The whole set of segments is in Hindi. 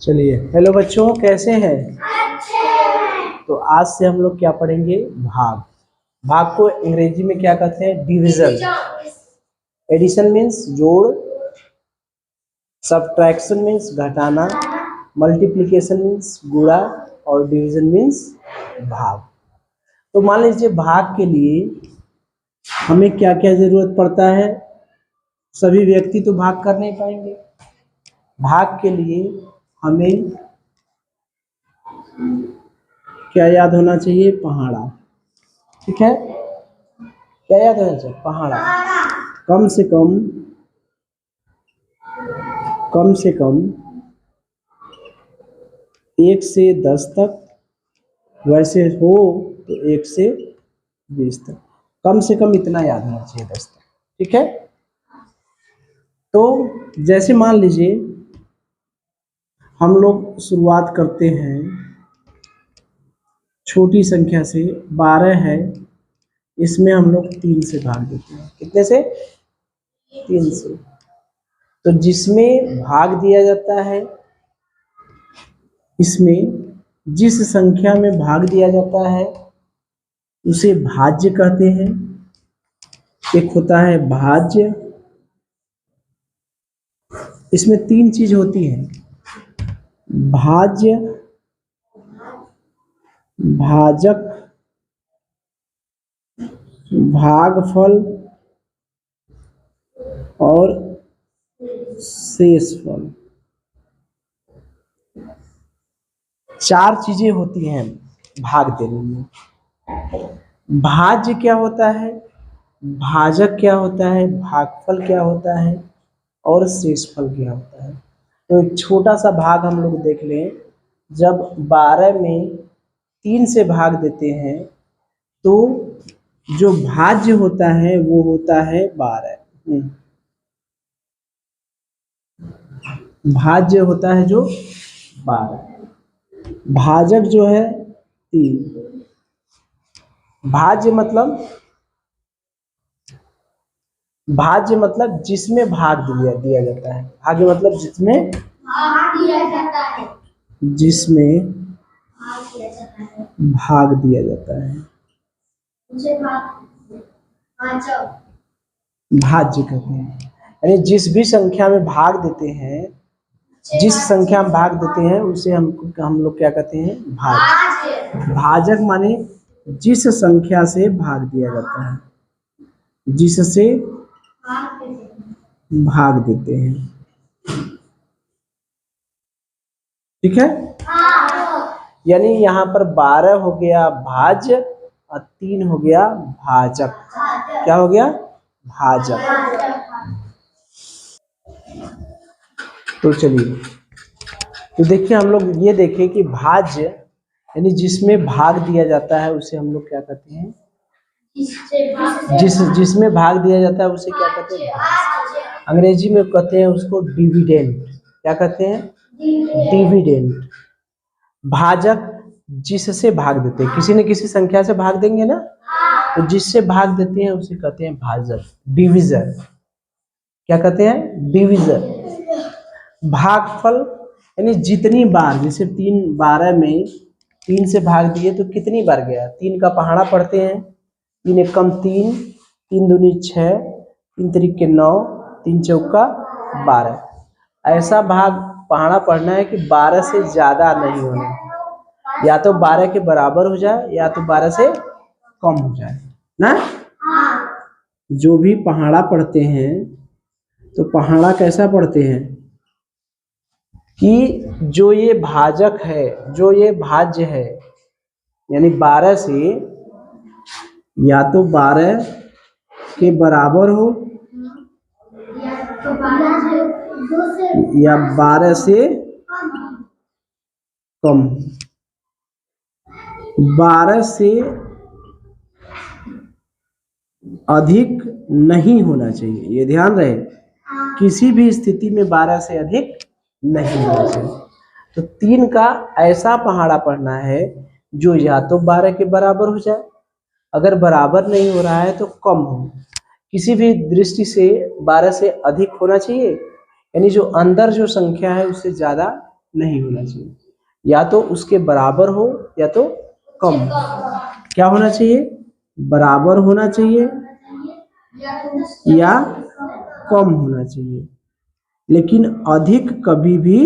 चलिए, हेलो बच्चों, कैसे हैं? अच्छे हैं। तो आज से हम लोग क्या पढ़ेंगे? भाग। भाग को अंग्रेजी में क्या कहते हैं? डिवीजन। एडिशन मीन्स जोड़, सब्ट्रैक्शन मीन्स घटाना, मल्टीप्लिकेशन मीन्स गुणा और डिवीजन मीन्स भाग। तो मान लीजिए भाग के लिए हमें क्या क्या जरूरत पड़ता है। सभी व्यक्ति तो भाग कर नहीं पाएंगे। भाग के लिए हमें क्या याद होना चाहिए? पहाड़ा। ठीक है, क्या याद होना चाहिए? पहाड़ा। कम से कम 1 से 10 तक, वैसे हो तो 1 से 20 तक। कम से कम इतना याद होना चाहिए, 10 तक। ठीक है, तो जैसे मान लीजिए हम लोग शुरुआत करते हैं छोटी संख्या से। 12 है, इसमें हम लोग 3 से भाग देते हैं। कितने से? 3 से। तो जिसमें भाग दिया जाता है, इसमें जिस संख्या में भाग दिया जाता है उसे भाज्य कहते हैं। एक होता है भाज्य, इसमें 3 चीज होती है: भाज्य, भाजक, भागफल और शेषफल। 4 चीजें होती हैं भाग देने में। भाज्य क्या होता है, भाजक क्या होता है, भागफल क्या होता है और शेषफल क्या होता है। तो एक छोटा सा भाग हम लोग देख लें। जब 12 में 3 से भाग देते हैं तो जो भाज्य होता है वो होता है 12। भाज्य होता है जो 12, भाजक जो है 3। भाज्य मतलब जिसमें भाग दिया जाता है। भाग्य मतलब जिसमें भाग दिया जाता है। जिसमें भाग दिया जाता है भाज्य कहते हैं। यानी जिस भी संख्या में भाग देते हैं, जिस संख्या में भाग देते हैं उसे हम लोग क्या कहते हैं? भाज्य। भाजक माने जिस संख्या से भाग दिया जाता है, जिससे भाग देते हैं। ठीक है, यानी यहाँ पर 12 हो गया भाज्य और 3 हो गया भाजक। क्या हो गया? भाजक। तो चलिए, तो देखिए हम लोग ये देखें कि भाज्य यानी जिसमें भाग दिया जाता है उसे हम लोग क्या कहते हैं? जिसमें भाग दिया जाता है उसे क्या कहते हैं? अंग्रेजी में कहते हैं उसको डिविडेंड। क्या कहते हैं? डिविडेंड। भाजक जिससे भाग देते हैं, किसी न किसी संख्या से भाग देंगे ना, तो जिससे भाग देते हैं उसे कहते हैं भाजक, डिविजन। क्या कहते हैं? डिविजन। भागफल यानी जितनी बार, जैसे 12 में 3 से भाग दिए तो कितनी बार गया? 3 का पहाड़ा पढ़ते हैं। 3 एकम 3, 3 दूनी 6, 3 तिरिके 9, 3 चौका 12। ऐसा भाग पहाड़ा पढ़ना है कि 12 से ज्यादा नहीं होना, या तो 12 के बराबर हो जाए या तो 12 से कम हो जाए ना। जो भी पहाड़ा पढ़ते हैं तो पहाड़ा कैसा पढ़ते हैं कि जो ये भाजक है, जो ये भाज्य है, यानी 12 से या तो 12 के बराबर हो या 12 से कम। 12 से अधिक नहीं होना चाहिए, ये ध्यान रहे। किसी भी स्थिति में 12 से अधिक नहीं होना चाहिए। तो 3 का ऐसा पहाड़ा पढ़ना है जो या तो 12 के बराबर हो जाए, अगर बराबर नहीं हो रहा है तो कम हो। किसी भी दृष्टि से 12 से अधिक होना चाहिए, यानी जो अंदर जो संख्या है उससे ज़्यादा नहीं होना चाहिए, या तो उसके बराबर हो या तो कम। क्या होना चाहिए? बराबर होना चाहिए या कम होना चाहिए, लेकिन अधिक कभी भी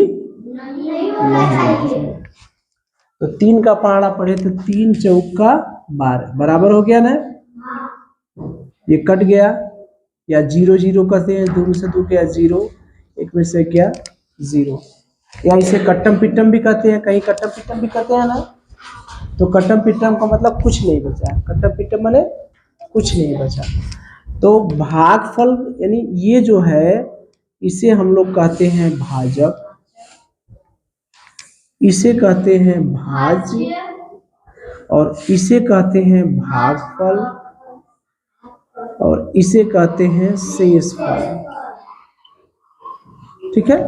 नहीं होना चाहिए। तो 3 का पहाड़ा पढ़े तो 3 चौका 12 बराबर हो गया ना, ये कट गया, या 0 0 कहते हैं, 2 में से 2 गया 0, 1 में से क्या 0, या इसे कट्टम पिट्टम भी कहते हैं, कहीं कट्टम पिट्टम भी कहते हैं ना। तो कट्टम पिट्टम का मतलब कुछ नहीं बचा, कट्टम पिट्टम माने कुछ नहीं बचा। तो भागफल यानी ये जो है इसे हम लोग कहते हैं भाजक, इसे कहते हैं भाज्य, और इसे कहते हैं भागफल, और इसे कहते हैं शेषफल। ठीक है,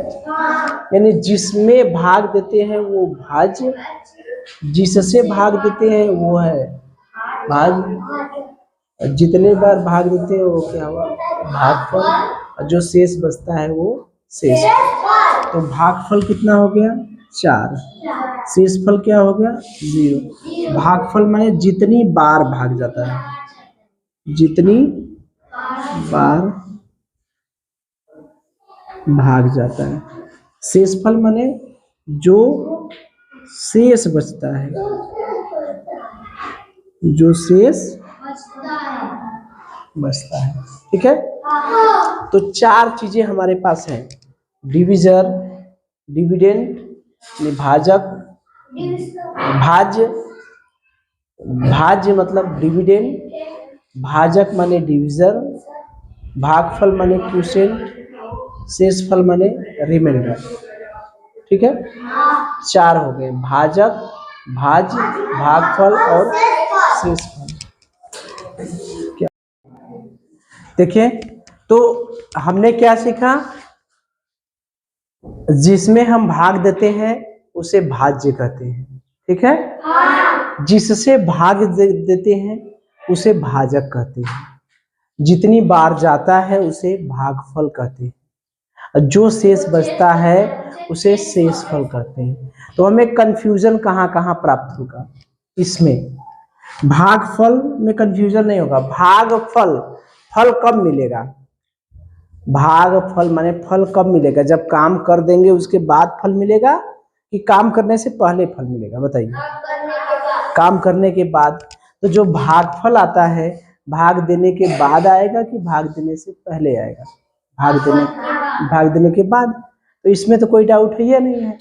यानी जिसमें भाग देते हैं वो भाज्य, जिससे भाग देते हैं वो है भाज्य, जितने बार भाग देते हैं वो क्या हुआ भागफल, और जो शेष बचता है वो शेषफल। तो भागफल कितना हो गया 4, शेषफल क्या हो गया 0। भागफल माने जितनी बार भाग जाता है, जितनी बार भाग जाता है। शेषफल माने जो शेष बचता है, जो शेष बचता है। ठीक है, तो 4 चीजें हमारे पास हैं, डिविजर, डिविडेंड, भाजक, भाज्य, भाज्य मतलब डिविडेंड, भाजक माने डिविजर, भागफल माने क्वोशिएंट, शेषफल माने रिमाइंडर। ठीक है, 4 हो गए, भाजक, भाज्य, भागफल और शेषफल। क्या देखिए, तो हमने क्या सीखा, जिसमें हम भाग देते हैं उसे भाज्य कहते हैं। ठीक है, जिससे भाग देते हैं उसे भाजक कहते हैं, जितनी बार जाता है उसे भागफल कहते हैं, जो शेष बचता है उसे शेषफल कहते हैं। तो हमें कंफ्यूजन कहाँ कहाँ प्राप्त होगा, इसमें भागफल में कंफ्यूजन नहीं होगा। भागफल, फल कब मिलेगा, भागफल माने फल कब मिलेगा, जब काम कर देंगे उसके बाद फल मिलेगा कि काम करने से पहले फल मिलेगा, बताइए। काम करने के बाद। तो जो भागफल आता है भाग देने के बाद आएगा कि भाग देने से पहले आएगा, भाग देने के बाद। तो इसमें तो कोई डाउट है या नहीं है।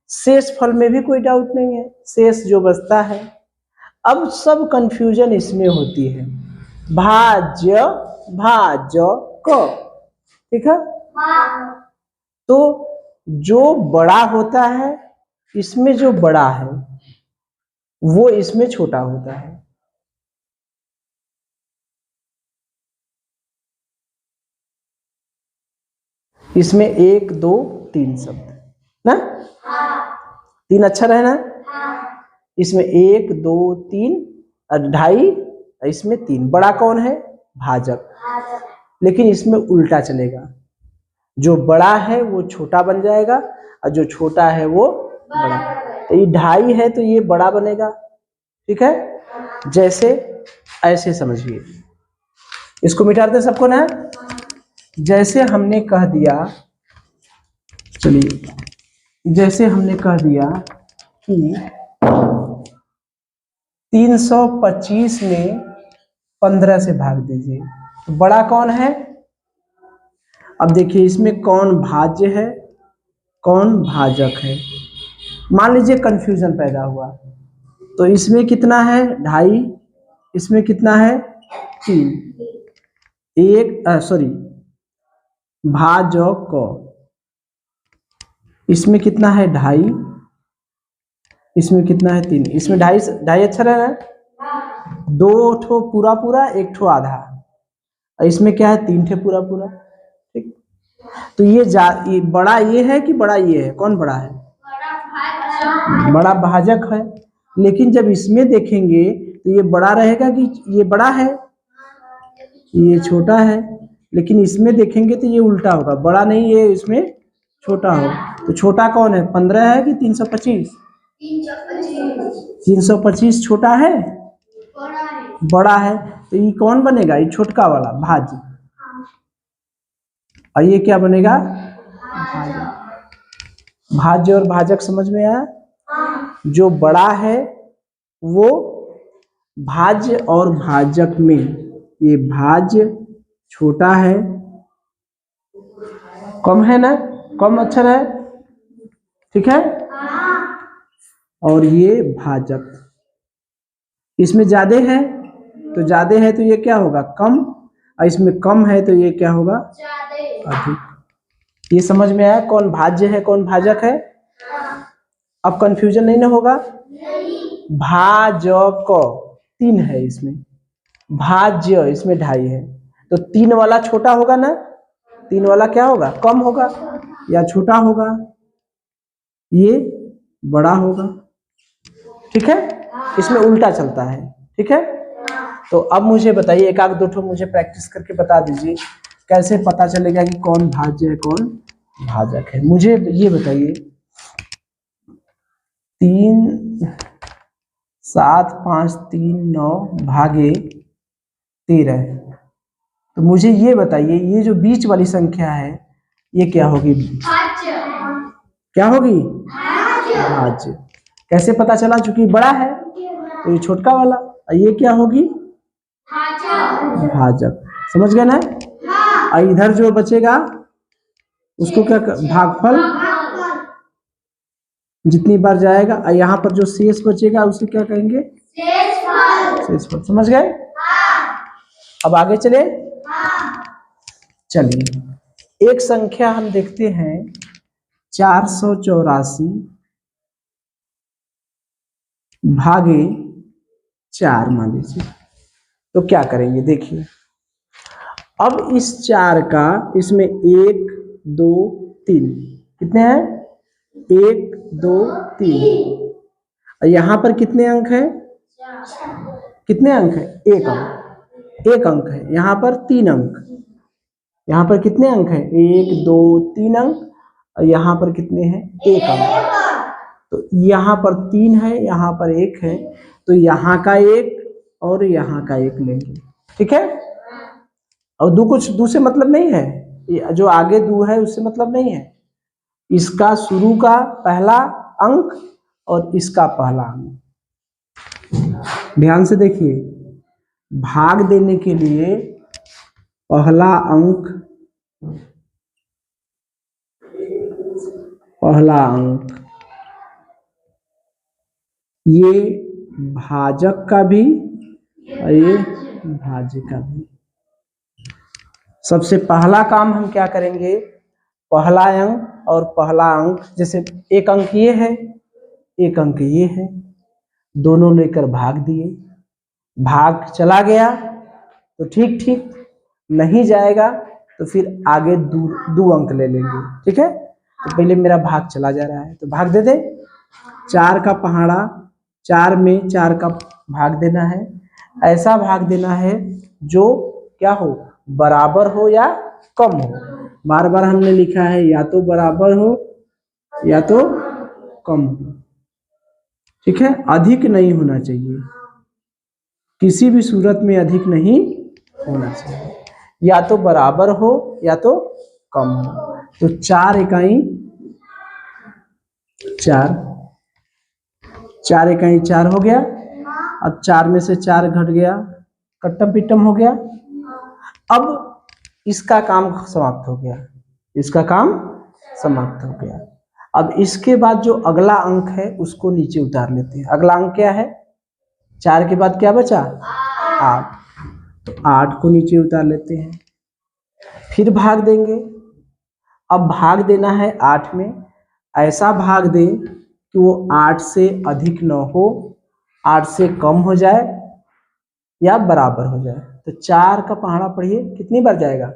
शेष फल में भी कोई डाउट नहीं है, शेष जो बचता है। अब सब कंफ्यूजन इसमें होती है, भाज्य, भाजक। ठीक है, तो जो बड़ा होता है इसमें, जो बड़ा है वो इसमें छोटा होता है। इसमें 1 2 3 शब्द ना, 3 अच्छा रहे ना। इसमें 1 2 3 और 2.5, इसमें 3। बड़ा कौन है, भाजक। लेकिन इसमें उल्टा चलेगा, जो बड़ा है वो छोटा बन जाएगा और जो छोटा है वो बड़ा। तो ये 2.5 है तो ये बड़ा बनेगा। ठीक है, जैसे ऐसे समझिए, इसको मिटा दें सबको ना। जैसे हमने कह दिया, चलिए, जैसे हमने कह दिया कि 325 में 15 से भाग दीजिए, तो बड़ा कौन है। अब देखिए इसमें कौन भाज्य है कौन भाजक है। मान लीजिए कंफ्यूजन पैदा हुआ, तो इसमें कितना है 2.5, इसमें कितना है 3, भाजक, इसमें कितना है 2.5, इसमें कितना है 3, इसमें 2.5 अच्छा रह रहा है। 2 ठो पूरा पूरा, 1 ठो आधा, इसमें क्या है 3 ठे पूरा पूरा। ठीक, तो ये बड़ा ये है कि बड़ा ये है, कौन बड़ा है, बड़ा भाजक है। लेकिन जब इसमें देखेंगे तो ये बड़ा रहेगा कि ये बड़ा है, ये छोटा है। लेकिन इसमें देखेंगे तो ये उल्टा होगा, बड़ा नहीं ये इसमें छोटा हो। तो छोटा कौन है, 15 है कि 325? 325 छोटा है, बड़ा है। तो ये कौन बनेगा, ये छोटका वाला भाज्य, और ये क्या बनेगा, भाज्य। भाज्य और भाजक समझ में आया? जो बड़ा है वो भाज्य और भाजक में, ये भाज्य छोटा है, कम है ना, कम अक्षर है, ठीक है। और ये भाजक, इसमें ज्यादा है, तो ज्यादा है तो ये क्या होगा, कम, और इसमें कम है तो ये क्या होगा, अधिक। ये समझ में आया कौन भाज्य है कौन भाजक है? अब कंफ्यूजन नहीं ना होगा। भाजक 3 है इसमें, भाज्य इसमें 2.5 है, तो 3 वाला छोटा होगा ना, 3 वाला क्या होगा, कम होगा या छोटा होगा, ये बड़ा होगा, ठीक है। इसमें उल्टा चलता है, ठीक है। तो अब मुझे बताइए, एक आध दो ठो मुझे प्रैक्टिस करके बता दीजिए, कैसे पता चलेगा कि कौन भाज्य है कौन भाजक है। मुझे ये बताइए, 3 7 5 3 9 भागे 13, तो मुझे ये बताइए, ये जो बीच वाली संख्या है ये क्या होगी, क्या होगी, भाज्य। कैसे पता चला, चूंकि बड़ा है तो ये छोटका वाला, और ये क्या होगी, भाजक। समझ गए ना? और इधर जो बचेगा उसको क्या, भागफल, जितनी बार जाएगा, और यहाँ पर जो शेष बचेगा उसे क्या कहेंगे, शेषफल। समझ गए? अब आगे चले। चलिए, एक संख्या हम देखते हैं 484 भागे 4 मान लीजिए। तो क्या करेंगे, देखिए, अब इस 4 का, इसमें 1 2 3 कितने हैं, 1 2 3, और यहाँ पर कितने अंक है, कितने अंक है, 1 अंक, 1 अंक है। यहाँ पर 3 अंक, यहाँ पर कितने अंक है, 1 2 3 अंक, और यहाँ पर कितने हैं, 1 अंक। तो यहाँ पर 3 है, यहाँ पर 1 है, तो यहाँ का 1 और यहाँ का 1 लेंगे, ठीक है। और कुछ दो से मतलब नहीं है, जो आगे 2 है उससे मतलब नहीं है, इसका शुरू का पहला अंक और इसका पहला अंक। ध्यान से देखिए, भाग देने के लिए पहला अंक, पहला अंक, ये भाजक का भी और ये भाज्य का भी। सबसे पहला काम हम क्या करेंगे, पहला अंक और पहला अंक, जैसे 1 अंक ये है 1 अंक ये है, दोनों लेकर भाग दिए, भाग चला गया तो ठीक ठीक, नहीं जाएगा तो फिर आगे 2 अंक ले लेंगे, ठीक है। तो पहले मेरा भाग चला जा रहा है तो भाग दे दे, 4 का पहाड़ा, 4 में 4 का भाग देना है, ऐसा भाग देना है जो क्या हो, बराबर हो या कम हो। बार बार हमने लिखा है या तो बराबर हो या तो कम हो, ठीक है। अधिक नहीं होना चाहिए, किसी भी सूरत में अधिक नहीं होना चाहिए, या तो बराबर हो या तो कम हो। तो 4 इकाई 4, 4 इकाई 4 हो गया। अब 4 में से 4 घट गया, कट्टम पिट्टम हो गया। अब इसका काम समाप्त हो गया, इसका काम समाप्त हो गया। अब इसके बाद जो अगला अंक है उसको नीचे उतार लेते हैं। अगला अंक क्या है, 4 के बाद क्या बचा, 8, तो 8 को नीचे उतार लेते हैं, फिर भाग देंगे। अब भाग देना है 8 में, ऐसा भाग दें कि वो 8 से अधिक न हो, 8 से कम हो जाए या बराबर हो जाए। तो 4 का पहाड़ा पढ़िए, कितनी बार जाएगा,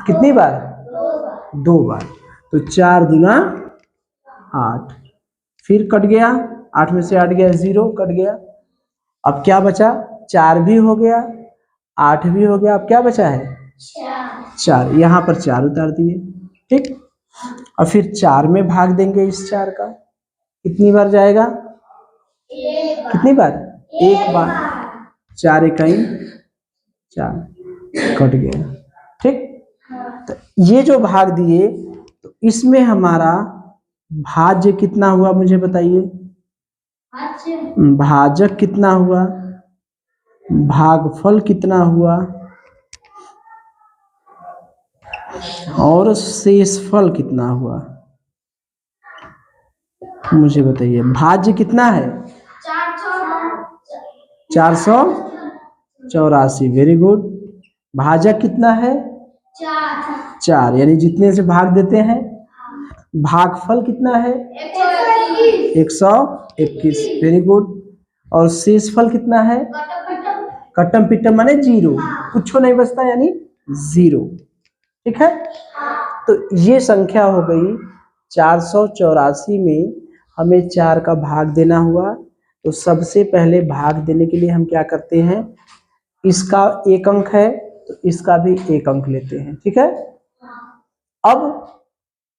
कितनी बार, 2 बार। तो 4 दूना 8, फिर कट गया, 8 में से 8 गया 0, कट गया। अब क्या बचा, 4 भी हो गया 8 भी हो गया, अब क्या बचा है, 4, यहाँ पर 4 उतार दिए, ठीक। और फिर 4 में भाग देंगे इस 4 का, कितनी बार जाएगा, कितनी बार, एक बार, 4 इकाई 4, कट गया, ठीक। तो ये जो भाग दिए तो इसमें हमारा भाज्य कितना हुआ मुझे बताइए, भाजक कितना हुआ, भागफल कितना हुआ और शेषफल कितना हुआ, मुझे बताइए। भाज्य कितना है, 484, वेरी गुड। भाजक कितना है, 4, यानी जितने से भाग देते हैं। भागफल कितना है, 121, वेरी गुड। और शेषफल कितना है, कट्टम पिट्टम माने 0, कुछ नहीं बचता यानी 0, ठीक है। तो ये संख्या हो गई 484 में हमें 4 का भाग देना हुआ। तो सबसे पहले भाग देने के लिए हम क्या करते हैं, इसका 1 अंक है तो इसका भी 1 अंक लेते हैं, ठीक है। अब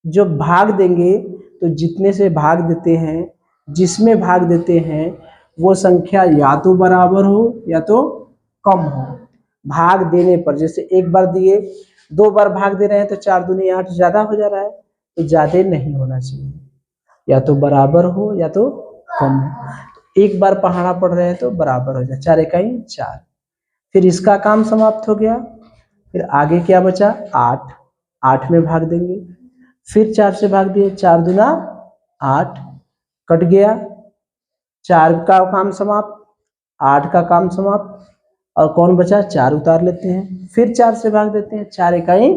जब भाग देंगे तो जितने से भाग देते हैं, जिसमें भाग देते हैं वो संख्या या तो बराबर हो या तो कम हो। भाग देने पर जैसे एक बार दिए, 2 बार भाग दे रहे हैं तो 4 दूनी 8 ज्यादा हो जा रहा है, तो ज्यादा नहीं होना चाहिए, या तो बराबर हो या तो कम हो। एक बार पहाड़ा पड़ रहे हैं तो बराबर हो जाए, 4 इकाई 4। फिर इसका काम समाप्त हो गया। फिर आगे क्या बचा, 8, 8 में भाग देंगे, फिर 4 से भाग दिए, 4 दूना 8, कट गया, 4 का काम समाप्त, 8 का काम समाप्त, और कौन बचा, 4 उतार लेते हैं, फिर 4 से भाग देते हैं, 4 इकाई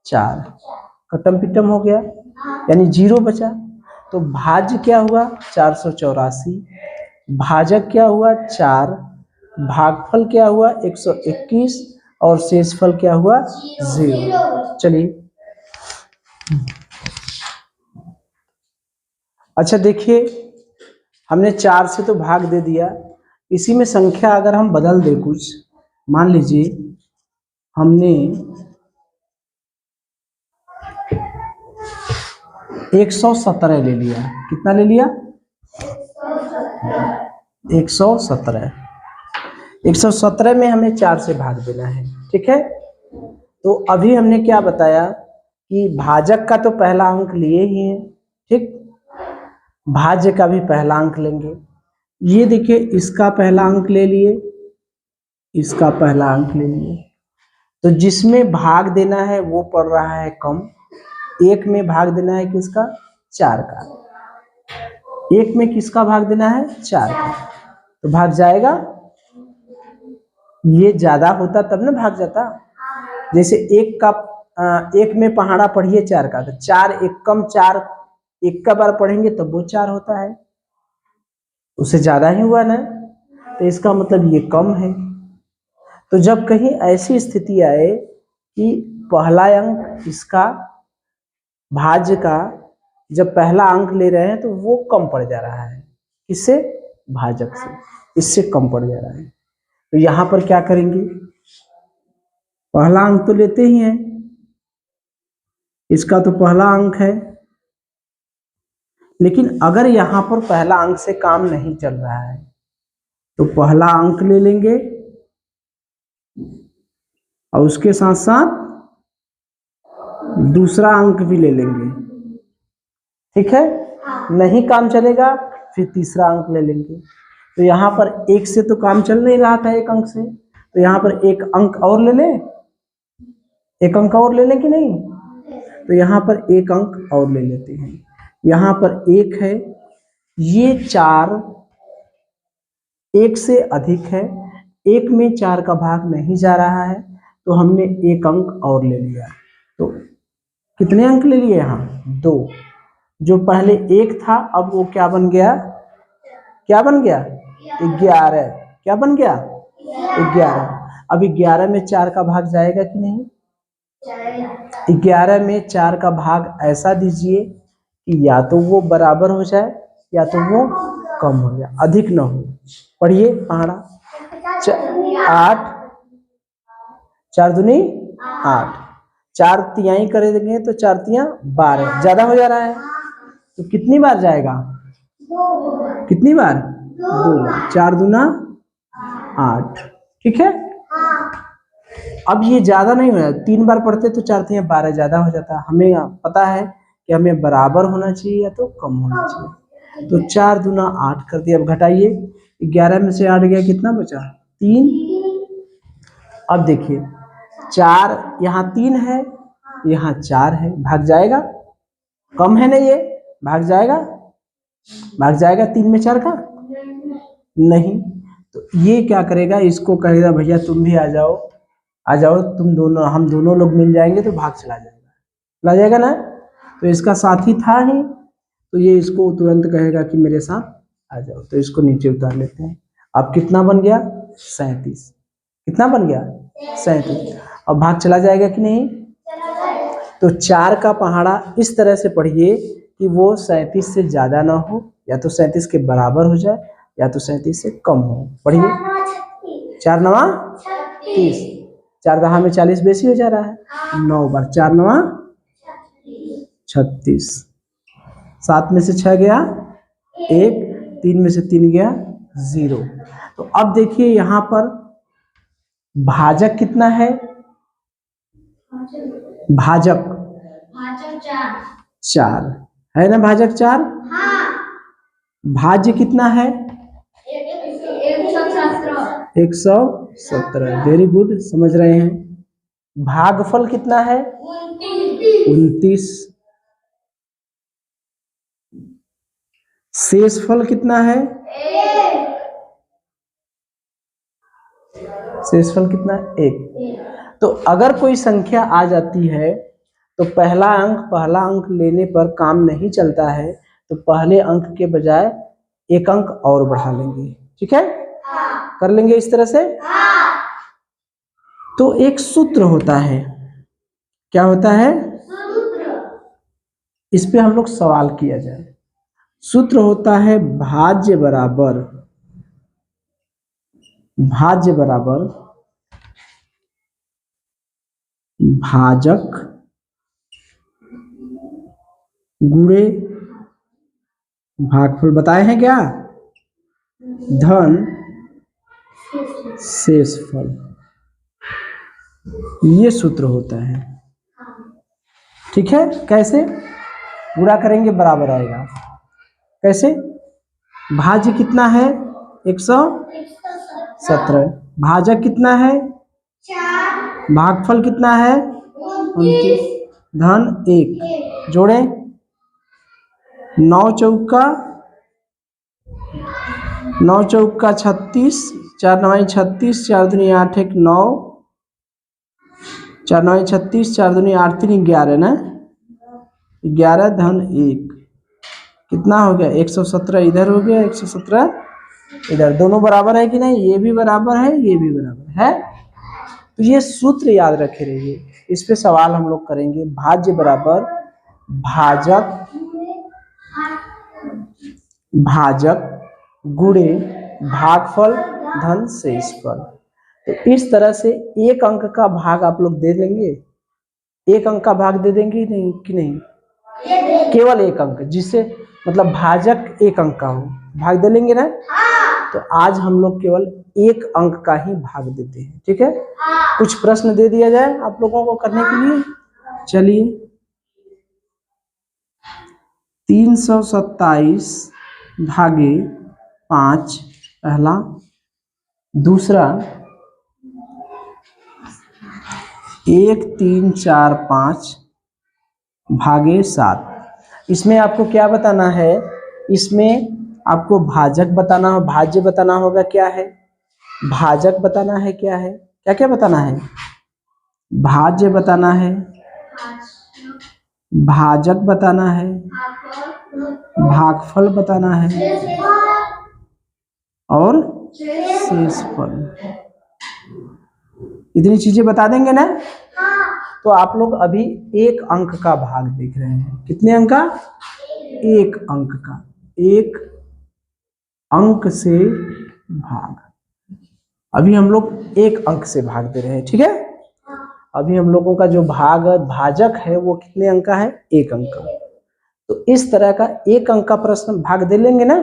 4, कट्टम पिट्टम हो गया, यानी 0 बचा। तो भाज्य क्या हुआ, 484, भाजक क्या हुआ 4, भागफल क्या हुआ 121, और शेषफल क्या हुआ 0। चलिए अच्छा देखिए, हमने 4 से तो भाग दे दिया, इसी में संख्या अगर हम बदल दें कुछ, मान लीजिए हमने 117 ले लिया, कितना ले लिया, 117, 117 में हमें 4 से भाग देना है, ठीक है। तो अभी हमने क्या बताया कि भाजक का तो पहला अंक लिए ही है, ठीक, भाज्य का भी पहला अंक लेंगे। ये देखिए, इसका पहला अंक ले लिए, इसका पहला अंक ले लिए, तो जिसमें भाग देना है वो पड़ रहा है कम। 1 में भाग देना है किसका, 4 का, 1 में किसका भाग देना है, 4 का, तो भाग जाएगा। ये ज्यादा होता तब ना भाग जाता, जैसे 1 में पहाड़ा पढ़िए 4 का, तो 4 1 कम 4, 1 का बार पढ़ेंगे तब वो 4 होता है, उससे ज्यादा ही हुआ ना, तो इसका मतलब ये कम है। तो जब कहीं ऐसी स्थिति आए कि पहला अंक इसका भाज्य का जब पहला अंक ले रहे हैं तो वो कम पड़ जा रहा है, किससे, भाजक से, इससे कम पड़ जा रहा है, तो यहां पर क्या करेंगे, पहला अंक तो लेते ही हैं, इसका तो पहला अंक है, लेकिन अगर यहां पर पहला अंक से काम नहीं चल रहा है तो पहला अंक ले लेंगे और उसके साथ साथ दूसरा अंक भी ले लेंगे, ठीक है। नहीं काम चलेगा फिर तीसरा अंक ले लेंगे। तो यहाँ पर 1 से तो काम चल नहीं रहा था, 1 अंक से, तो यहाँ पर 1 अंक और ले लें, 1 अंक और ले लें कि नहीं, तो यहाँ पर 1 अंक और ले लेते हैं। यहाँ पर 1 है, ये 4 1 से अधिक है, 1 में 4 का भाग नहीं जा रहा है, तो हमने 1 अंक और ले लिया। तो कितने अंक ले लिए यहाँ, 2, जो पहले 1 था अब वो क्या बन गया, क्या बन गया, 11, क्या बन गया, 11। अब 11 में 4 का भाग जाएगा कि नहीं, 11 में 4 का भाग ऐसा दीजिए कि या तो वो बराबर हो जाए या तो वो कम हो जाए, अधिक न हो। पढ़िए पहाड़ा, 8, 4 दूनी 8, 4 तिहाई करेंगे तो 4 तिया 12, ज्यादा हो जा रहा है, तो कितनी बार जाएगा, कितनी बार, 2 बार, 4 दूना 8, ठीक है। अब ये ज्यादा नहीं होना, 3 बार पढ़ते तो 4 तिया 12 ज्यादा हो जाता, हमें पता है कि हमें बराबर होना चाहिए या तो कम होना चाहिए, तो 4 दूना 8 कर दिया। अब घटाइए, 11 में से 8 गया, कितना बचा, 3। अब देखिए 4 यहाँ 3 है, यहाँ 4 है, भाग जाएगा, कम है ना ये, भाग जाएगा, भाग जाएगा 3 में 4 का, नहीं। तो ये क्या करेगा, इसको कहेगा भैया तुम भी आ जाओ, आ जाओ तुम दोनों, हम दोनों लोग मिल जाएंगे, तो भाग चला जाएगा, चला जाएगा ना। तो इसका साथी था ही, तो ये इसको तुरंत कहेगा कि मेरे साथ आ जाओ, तो इसको नीचे उतार लेते हैं। अब कितना बन गया, 37, कितना बन गया, 37। अब भाग चला जाएगा कि नहीं, तो 4 का पहाड़ा इस तरह से पढ़िए कि वो 37 से ज्यादा ना हो, या तो 37 के बराबर हो जाए, या तो 37 से कम हो। पढ़िए, 4 नवा 30, 4 दहा में 40 बेसी हो जा रहा है, 9 बार, 4 नवा 36, 7 में से 6 गया 1, 3 में से 3 गया 0। तो अब देखिए यहाँ पर भाजक कितना है, भाजक 4 है ना, भाजक 4, भाज्य कितना है, 117, वेरी गुड, समझ रहे हैं। भागफल कितना है, 29, शेषफल कितना है, शेषफल कितना है, 1। तो अगर कोई संख्या आ जाती है तो पहला अंक लेने पर काम नहीं चलता है, तो पहले अंक के बजाय 1 अंक और बढ़ा लेंगे, ठीक है, कर लेंगे इस तरह से। तो एक सूत्र होता है, क्या होता है, इस पे हम लोग सवाल किया जाए। सूत्र होता है भाज्य बराबर भाजक गुणे भागफल, बताए हैं क्या, धन शेषफल, ये सूत्र होता है, ठीक है। कैसे गुणा करेंगे, बराबर आएगा, कैसे, भाज्य कितना है, 117, भाजक कितना है, भागफल कितना है, 29, धन 1, जोड़े 9 चौका 36, 4 9 36, 4 दूनी 8 1 9, 4 9 36, 4 दूनी 8 3 11 ना, 11 धन 1, कितना हो गया, 117 इधर हो गया, 117 इधर, दोनों बराबर है कि नहीं, ये भी बराबर है, ये भी बराबर है। तो ये सूत्र याद रखे रहिए, इस पे सवाल हम लोग करेंगे। भाज्य बराबर भाजक गुणे भागफल धन शेषफल। तो इस तरह से 1 अंक का भाग आप लोग दे देंगे, 1 अंक का भाग दे देंगे नहीं कि नहीं, केवल 1 अंक, जिससे मतलब भाजक 1 अंक का हो, भाग दे लेंगे ना। तो आज हम लोग केवल 1 अंक का ही भाग देते हैं, ठीक है। कुछ प्रश्न दे दिया जाए आप लोगों को करने के लिए, चलिए। 327 भागे 5 पहला, दूसरा 1 3 4 5 भागे 7। इसमें आपको क्या बताना है, इसमें आपको भाजक बताना हो, भाज्य बताना होगा, क्या है, भाजक बताना है, क्या है, क्या क्या बताना है, भाज्य बताना है, भाजक बताना है, भागफल बताना है, और शेषफल, इतनी चीजें बता देंगे ना। तो आप लोग अभी 1 अंक का भाग देख रहे हैं, कितने अंक का, 1 अंक का, 1 अंक से भाग, अभी हम लोग 1 अंक से भाग दे रहे हैं, ठीक है। अभी हम लोगों का जो भाजक है वो कितने अंक का है? 1 अंक का। तो इस तरह का 1 अंक का प्रश्न भाग दे लेंगे ना।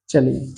चलिए